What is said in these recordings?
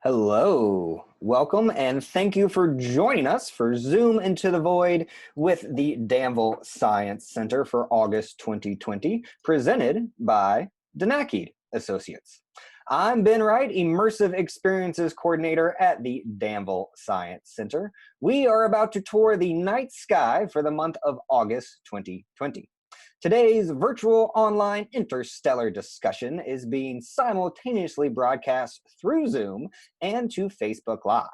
Hello, welcome, and thank you for joining us for Zoom into the Void with the Danville Science Center for August 2020, presented by Danakid Associates. I'm Ben Wright, Immersive Experiences Coordinator at the Danville Science Center. We are about to tour the night sky for the month of August 2020. Today's virtual online interstellar discussion is being simultaneously broadcast through Zoom and to Facebook Live.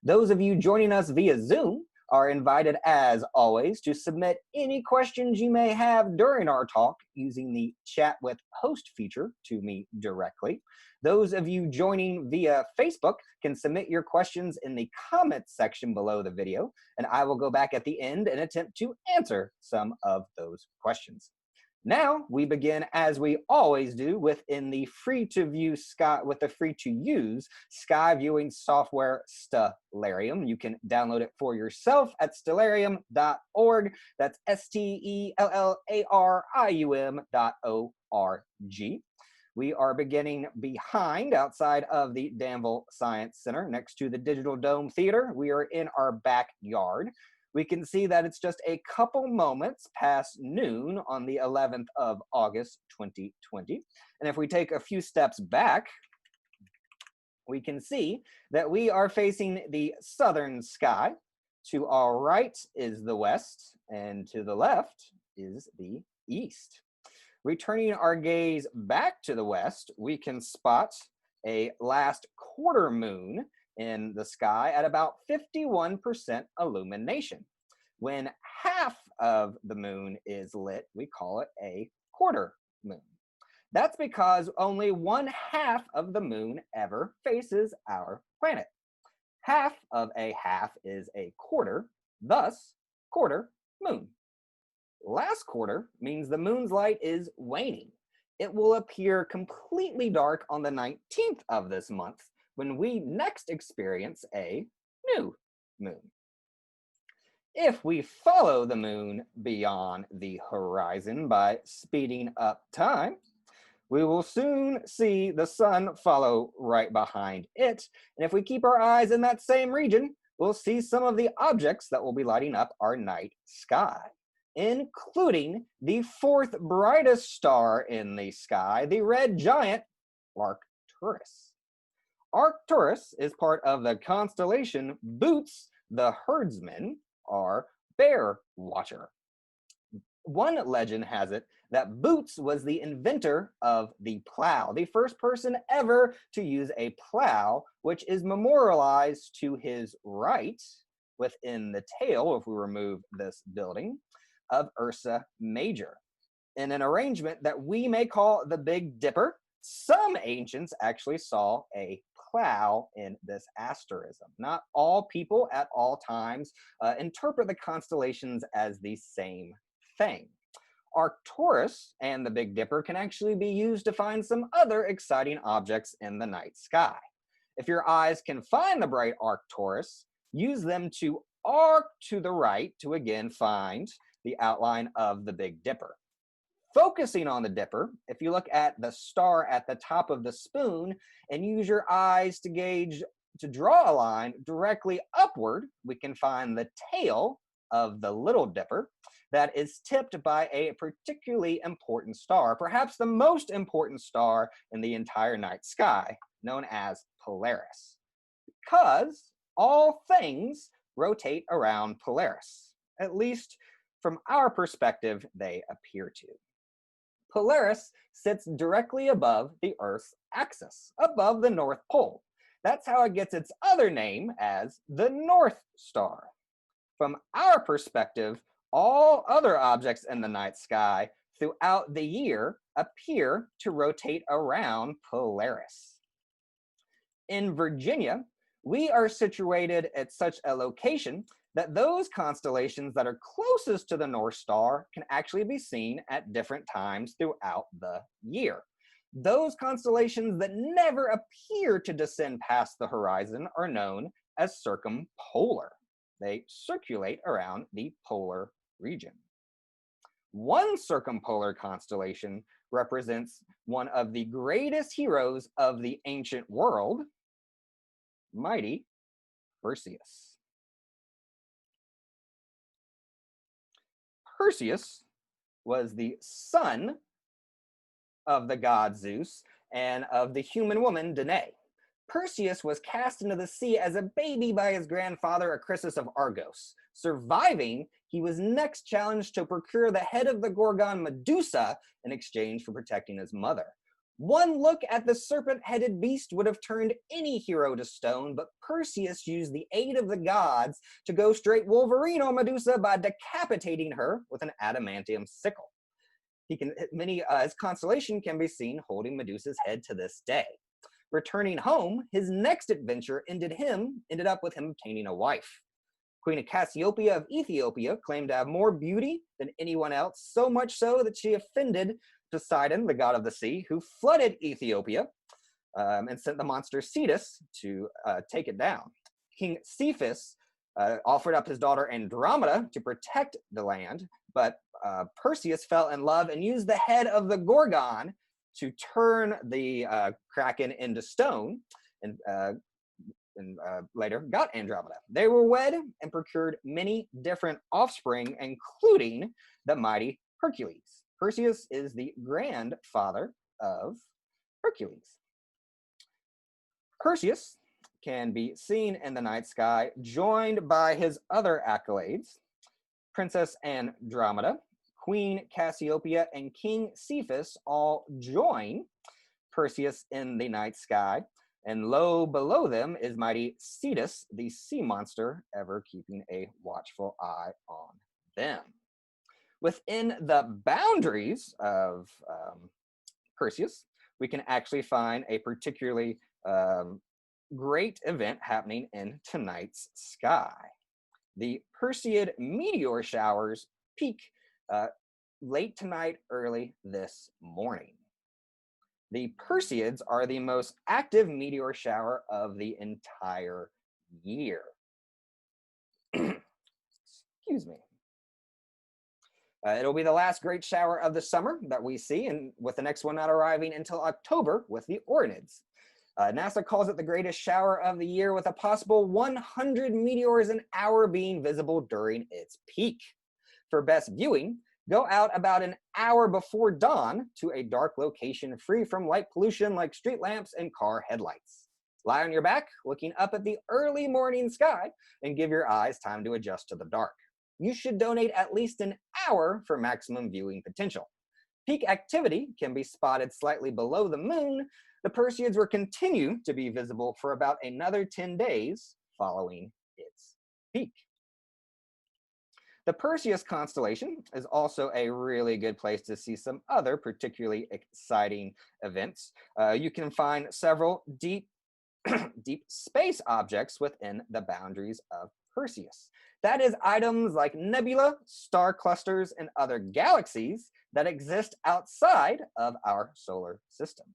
Those of you joining us via Zoom are invited, as always, to submit any questions you may have during our talk using the chat with host feature to me directly. Those of you joining via Facebook can submit your questions in the comments section below the video, and I will go back at the end and attempt to answer some of those questions. Now we begin, as we always do, within the free-to-use sky viewing software Stellarium. You can download it for yourself at stellarium.org. That's STELLARIUM.org. We are beginning behind, outside of the Danville Science Center, next to the Digital Dome Theater. We are in our backyard. We can see that it's just a couple moments past noon on the 11th of August, 2020. And if we take a few steps back, we can see that we are facing the southern sky. To our right is the west, and to the left is the east. Returning our gaze back to the west, we can spot a last quarter moon in the sky at about 51% illumination. When half of the moon is lit, we call it a quarter moon. That's because only one half of the moon ever faces our planet. Half of a half is a quarter, thus quarter moon. Last quarter means the moon's light is waning. It will appear completely dark on the 19th of this month, when we next experience a new moon. If we follow the moon beyond the horizon by speeding up time, we will soon see the sun follow right behind it. And if we keep our eyes in that same region, we'll see some of the objects that will be lighting up our night sky, including the fourth brightest star in the sky, the red giant Arcturus. Arcturus is part of the constellation Bootes the herdsman, or bear watcher. One legend has it that Bootes was the inventor of the plow, the first person ever to use a plow, which is memorialized to his right within the tail, if we remove this building, of Ursa Major, in an arrangement that we may call the Big Dipper. Some ancients actually saw a plow in this asterism. Not all people at all times interpret the constellations as the same thing. Arcturus and the Big Dipper can actually be used to find some other exciting objects in the night sky. If your eyes can find the bright Arcturus, use them to arc to the right to again find the outline of the Big Dipper. Focusing on the Dipper, if you look at the star at the top of the spoon and use your eyes to draw a line directly upward, we can find the tail of the Little Dipper that is tipped by a particularly important star, perhaps the most important star in the entire night sky, known as Polaris, because all things rotate around Polaris. At least from our perspective, they appear to. Polaris sits directly above the Earth's axis, above the North Pole. That's how it gets its other name as the North Star. From our perspective, all other objects in the night sky throughout the year appear to rotate around Polaris. In Virginia, we are situated at such a location that those constellations that are closest to the North Star can actually be seen at different times throughout the year. Those constellations that never appear to descend past the horizon are known as circumpolar. They circulate around the polar region. One circumpolar constellation represents one of the greatest heroes of the ancient world, mighty Perseus. Perseus was the son of the god Zeus and of the human woman Danae. Perseus was cast into the sea as a baby by his grandfather Acrisius of Argos. Surviving, he was next challenged to procure the head of the Gorgon Medusa in exchange for protecting his mother. One look at the serpent-headed beast would have turned any hero to stone, but Perseus used the aid of the gods to go straight Wolverine on Medusa by decapitating her with an adamantium sickle. His constellation can be seen holding Medusa's head to this day. Returning home, his next adventure ended up with him obtaining a wife. Queen Cassiopeia of Ethiopia claimed to have more beauty than anyone else, so much so that she offended Poseidon, the god of the sea, who flooded Ethiopia and sent the monster Cetus to take it down. King Cephas offered up his daughter Andromeda to protect the land, but Perseus fell in love and used the head of the Gorgon to turn the Kraken into stone, and later got Andromeda. They were wed and procured many different offspring, including the mighty Hercules. Perseus is the grandfather of Hercules. Perseus can be seen in the night sky, joined by his other accolades, Princess Andromeda, Queen Cassiopeia, and King Cephas all join Perseus in the night sky, and low below them is mighty Cetus, the sea monster, ever keeping a watchful eye on them. Within the boundaries of Perseus, we can actually find a particularly great event happening in tonight's sky. The Perseid Meteor Showers peak late tonight, early this morning. The Perseids are the most active meteor shower of the entire year. Excuse me. It'll be the last great shower of the summer that we see, and with the next one not arriving until October with the Orinids. NASA calls it the greatest shower of the year, with a possible 100 meteors an hour being visible during its peak. For best viewing, go out about an hour before dawn to a dark location free from light pollution like street lamps and car headlights. Lie on your back, looking up at the early morning sky, and give your eyes time to adjust to the dark. You should donate at least an hour for maximum viewing potential. Peak activity can be spotted slightly below the moon. The Perseids will continue to be visible for about another 10 days following its peak. The Perseus constellation is also a really good place to see some other particularly exciting events. You can find several deep space objects within the boundaries of Perseus. That is items like nebula, star clusters, and other galaxies that exist outside of our solar system.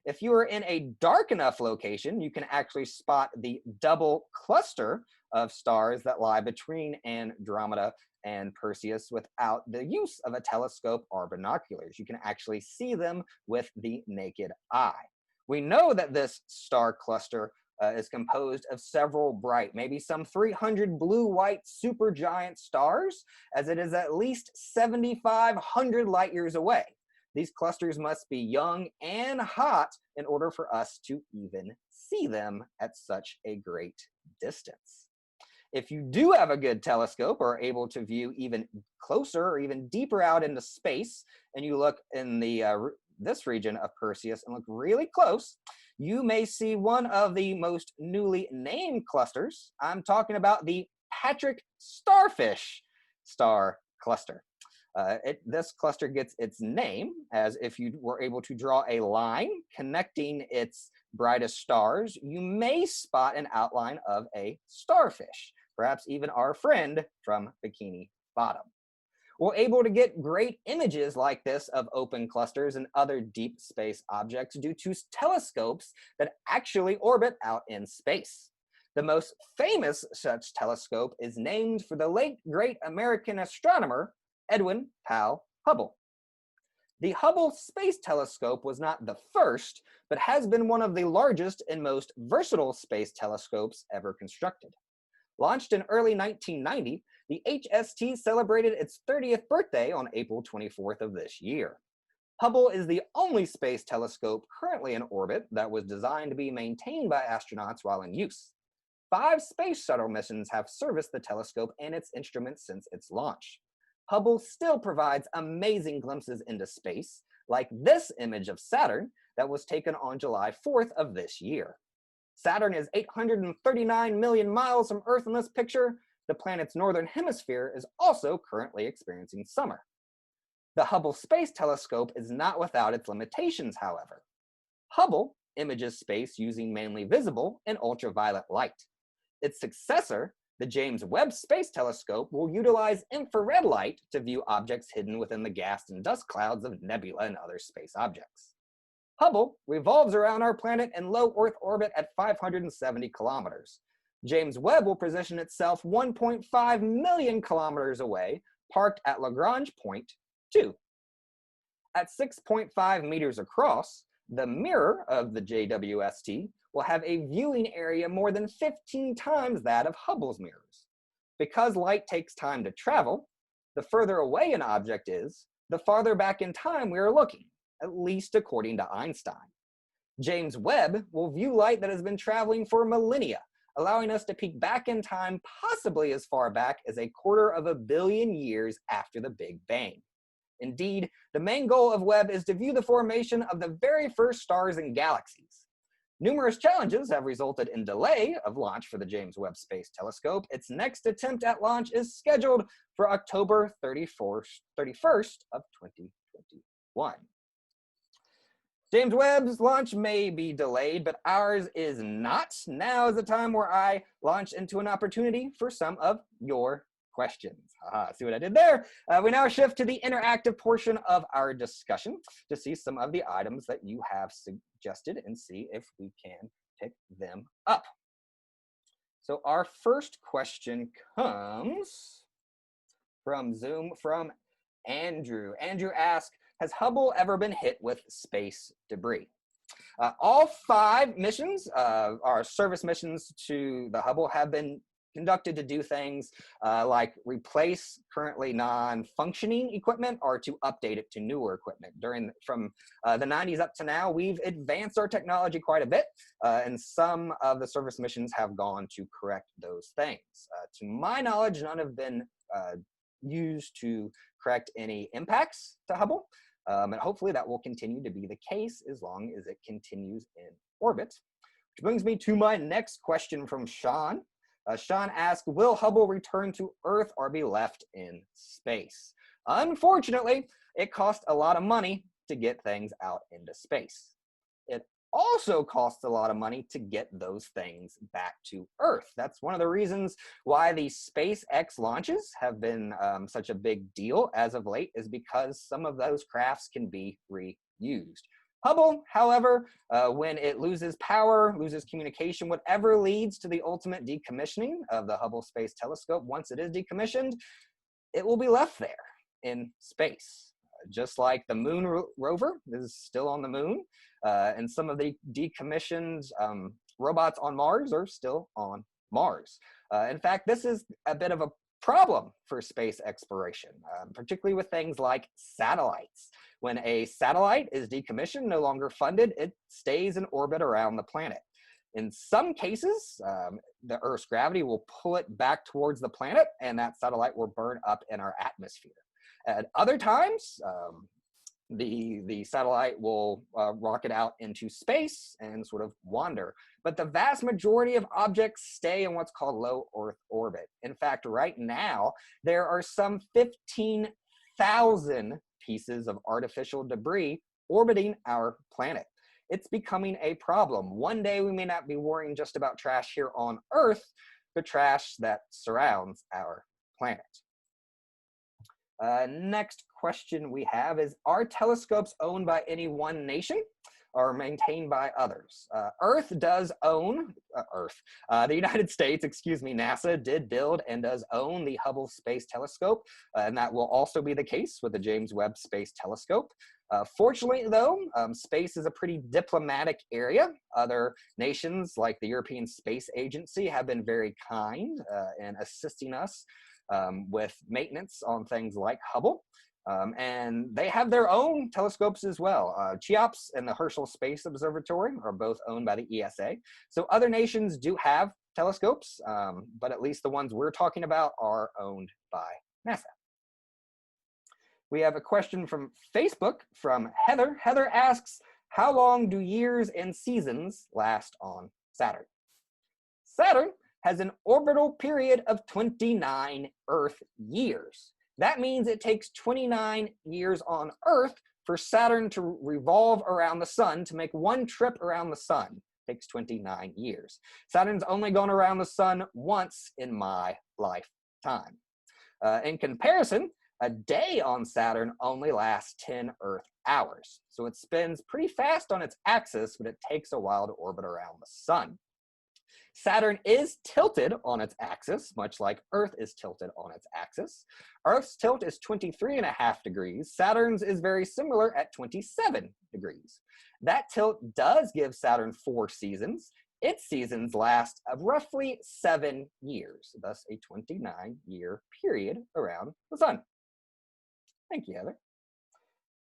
If you are in a dark enough location, you can actually spot the double cluster of stars that lie between Andromeda and Perseus without the use of a telescope or binoculars. You can actually see them with the naked eye. We know that this star cluster is composed of several bright, maybe some 300 blue-white supergiant stars, as it is at least 7,500 light years away. These clusters must be young and hot in order for us to even see them at such a great distance. If you do have a good telescope or are able to view even closer or even deeper out into space, and you look in the this region of Perseus and look really close, you may see one of the most newly named clusters. I'm talking about the Patrick Starfish star cluster. This cluster gets its name as if you were able to draw a line connecting its brightest stars, you may spot an outline of a starfish, perhaps even our friend from Bikini Bottom. We're able to get great images like this of open clusters and other deep space objects due to telescopes that actually orbit out in space. The most famous such telescope is named for the late great American astronomer Edwin Powell Hubble. The Hubble Space Telescope was not the first, but has been one of the largest and most versatile space telescopes ever constructed. Launched in early 1990, the HST celebrated its 30th birthday on April 24th of this year. Hubble is the only space telescope currently in orbit that was designed to be maintained by astronauts while in use. 5 space shuttle missions have serviced the telescope and its instruments since its launch. Hubble still provides amazing glimpses into space, like this image of Saturn that was taken on July 4th of this year. Saturn is 839 million miles from Earth in this picture. The planet's northern hemisphere is also currently experiencing summer. The Hubble Space Telescope is not without its limitations, however. Hubble images space using mainly visible and ultraviolet light. Its successor, the James Webb Space Telescope, will utilize infrared light to view objects hidden within the gas and dust clouds of nebula and other space objects. Hubble revolves around our planet in low Earth orbit at 570 kilometers. James Webb will position itself 1.5 million kilometers away, parked at Lagrange Point 2. At 6.5 meters across, the mirror of the JWST will have a viewing area more than 15 times that of Hubble's mirrors. Because light takes time to travel, the further away an object is, the farther back in time we are looking, at least according to Einstein. James Webb will view light that has been traveling for millennia, allowing us to peek back in time possibly as far back as 250 million years after the Big Bang. Indeed, the main goal of Webb is to view the formation of the very first stars and galaxies. Numerous challenges have resulted in delay of launch for the James Webb Space Telescope. Its next attempt at launch is scheduled for October 31st of 2021. James Webb's launch may be delayed, but ours is not. Now is the time where I launch into an opportunity for some of your questions. See what I did there? We now shift to the interactive portion of our discussion to see some of the items that you have suggested and see if we can pick them up. So our first question comes from Zoom from Andrew. Andrew asks, has Hubble ever been hit with space debris? All 5 missions, our service missions to the Hubble, have been conducted to do things like replace currently non-functioning equipment or to update it to newer equipment. From the 90s up to now, we've advanced our technology quite a bit, and some of the service missions have gone to correct those things. To my knowledge, none have been used to correct any impacts to Hubble, and hopefully that will continue to be the case as long as it continues in orbit. Which brings me to my next question from Sean. Sean asked, will Hubble return to Earth or be left in space? Unfortunately, it costs a lot of money to get things out into space. It also costs a lot of money to get those things back to Earth. That's one of the reasons why the SpaceX launches have been such a big deal as of late, is because some of those crafts can be reused. Hubble, however, when it loses power, loses communication, whatever leads to the ultimate decommissioning of the Hubble Space Telescope, once it is decommissioned, it will be left there in space. Just like the moon rover is still on the moon, and some of the decommissioned robots on Mars are still on Mars. In fact, this is a bit of a problem for space exploration, particularly with things like satellites. When a satellite is decommissioned, no longer funded, it stays in orbit around the planet. In some cases, the Earth's gravity will pull it back towards the planet, and that satellite will burn up in our atmosphere. At other times, the satellite will rocket out into space and sort of wander. But the vast majority of objects stay in what's called low Earth orbit. In fact, right now, there are some 15,000 pieces of artificial debris orbiting our planet. It's becoming a problem. One day we may not be worrying just about trash here on Earth, but trash that surrounds our planet. Next question we have is, are telescopes owned by any one nation or maintained by others? Earth does own, the United States, NASA did build and does own the Hubble Space Telescope, and that will also be the case with the James Webb Space Telescope. Fortunately, though, space is a pretty diplomatic area. Other nations, like the European Space Agency, have been very kind in assisting us with maintenance on things like Hubble. And they have their own telescopes as well. Cheops and the Herschel Space Observatory are both owned by the ESA. So other nations do have telescopes, but at least the ones we're talking about are owned by NASA. We have a question from Facebook from Heather. Heather asks, how long do years and seasons last on Saturn? Saturn has an orbital period of 29 Earth years. That means it takes 29 years on Earth for Saturn to revolve around the sun, to make one trip around the sun. It takes 29 years. Saturn's only gone around the sun once in my lifetime. In comparison, a day on Saturn only lasts 10 Earth hours. So it spins pretty fast on its axis, but it takes a while to orbit around the sun. Saturn is tilted on its axis, much like Earth is tilted on its axis. Earth's tilt is 23.5 degrees. Saturn's is very similar at 27 degrees. That tilt does give Saturn 4 seasons. Its seasons last roughly 7 years, thus a 29-year period around the sun. Thank you, Heather.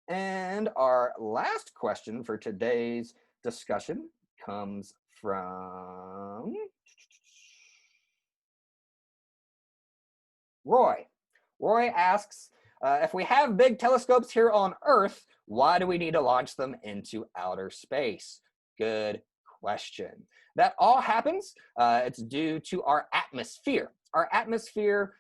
And our last question for today's discussion comes from Roy. Roy asks, if we have big telescopes here on Earth, why do we need to launch them into outer space? Good question. That all happens, it's due to our atmosphere. Our atmosphere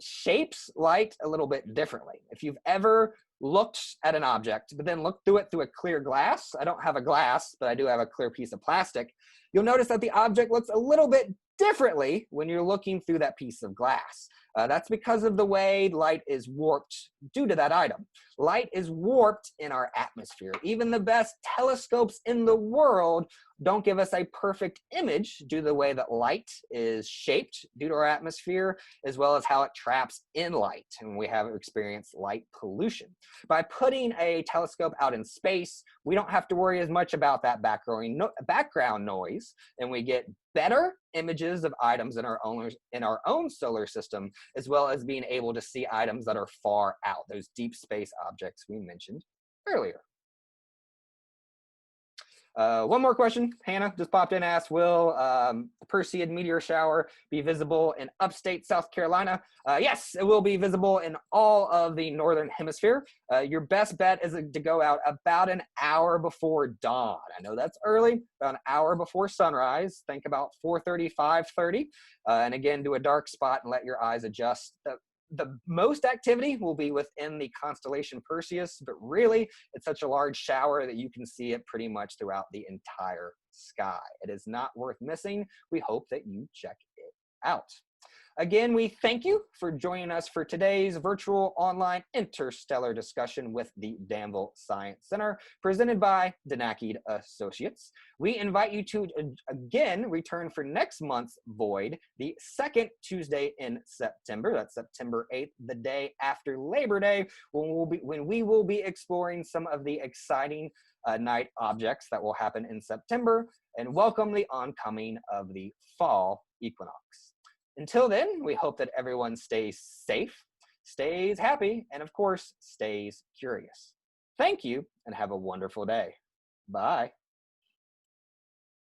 shapes light a little bit differently. If you've ever looked at an object, but then looked through it through a clear glass, I don't have a glass, but I do have a clear piece of plastic, you'll notice that the object looks a little bit differently when you're looking through that piece of glass. That's because of the way light is warped due to that item. Light is warped in our atmosphere. Even the best telescopes in the world don't give us a perfect image due to the way that light is shaped due to our atmosphere, as well as how it traps in light, and we have experienced light pollution. By putting a telescope out in space, we don't have to worry as much about that background noise, and we get better images of items in our own solar system, as well as being able to see items that are far out, those deep space objects we mentioned earlier. One more question. Hannah just popped in and asked, will the Perseid Meteor Shower be visible in upstate South Carolina? Yes, it will be visible in all of the northern hemisphere. Your best bet is to go out about an hour before dawn. I know that's early, about an hour before sunrise. Think about 4:30, 5:30. And again, do a dark spot and let your eyes adjust. The most activity will be within the constellation Perseus, but really it's such a large shower that you can see it pretty much throughout the entire sky. It is not worth missing. We hope that you check it out. Again, we thank you for joining us for today's virtual online interstellar discussion with the Danville Science Center, presented by Danakid Associates. We invite you to again return for next month's Void, the second Tuesday in September. That's September 8th, the day after Labor Day, when we will be exploring some of the exciting night objects that will happen in September, and welcome the oncoming of the fall equinox. Until then, we hope that everyone stays safe, stays happy, and of course, stays curious. Thank you, and have a wonderful day. Bye.